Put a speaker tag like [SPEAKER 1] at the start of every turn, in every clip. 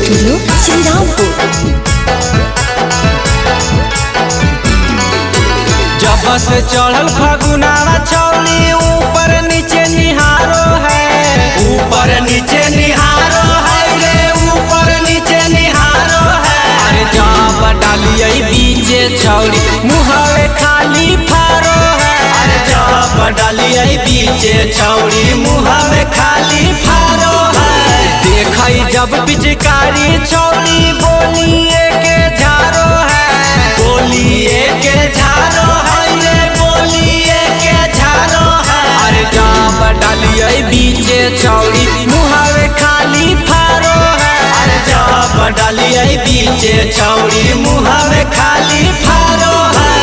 [SPEAKER 1] Studio Shrirampur.
[SPEAKER 2] जब से चढ़ल फगुनावा छौली ऊपर नीचे निहारो है, ऊपर नीचे निहारो है रे, ऊपर नीचे निहारो है। अरे जब डालिए बीचे छौली मुहावे खाली फारो है। अरे जब डालिए बीचे छौली मुहावे खाली फारो है। देखई जब पिचकारी छौली बोलिए के झारो है, बोलिए के झारो है रे, बोलिए के झारो है। अरे जब डालिए बीचे छौली मुहावे खाली फारो है। अरे जब डालिए बीचे छौली मुहावे खाली फारो है।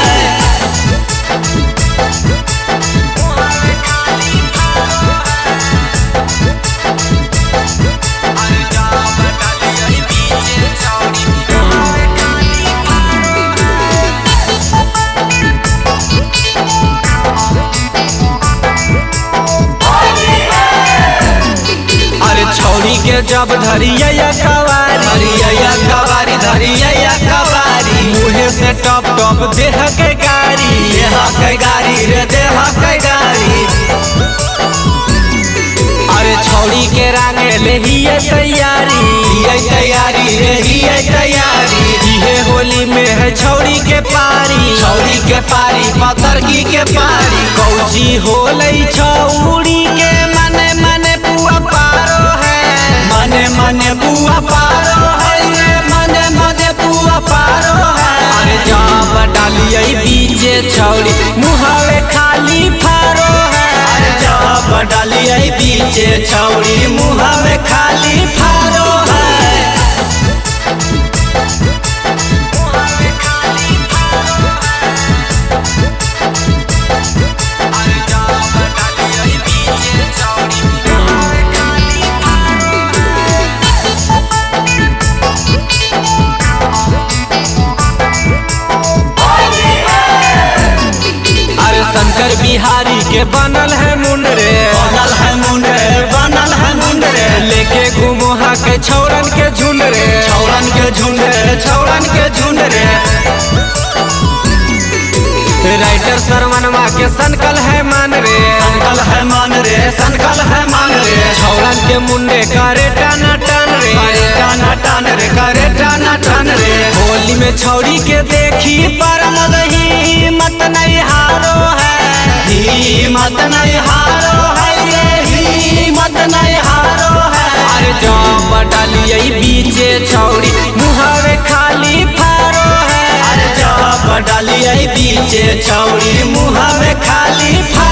[SPEAKER 2] छौरी के जब धरिया कवारी, धरिया कवारी, मुहे से टप टप देह के गारी, देह के गारी रे, देह के गारी। अरे छौरी के रांगे ले हिये तैयारी, हिये तैयारी रे, हिये तैयारी। इहे होली में है छौरी के पारी, छौरी के पारी, पतरकी के पारी। कौची होलई छौरी के मने मने पुआ पारो है, मने मने बुआ पारो है रे, मने मने बुआ पारो है। अरे जब डालिए बीचे छौरी मुहावे खाली फारो है। अरे जब डालिए बीचे छौरी मुहावे खाली फारो है। शंकर बिहारी के बनल है मुंडरे, बनल है मुंडरे, बनल है मुंडरे। लेके घूमो हा के छौरन के झुंड रे, छौरन के झुंड रे, छौरन के झुंड रे। राइटर सरवनवा के सनकल है मान रे, सनकल है मान रे, सनकल है मान रे। छौरन के मुंडे करे टाना टान रे, करे टाना टान रे, करे टाना टान रे। होली में छौरी के देखी परम दही मत नहीं हारो है, हिम्मत नहीं हारो है रे, हिम्मत नहीं हारो है। अरे जब डालिए बीचे छौरी मुहावे खाली फारो है। अरे जब डालिए बीचे छौरी मुहावे खाली फारो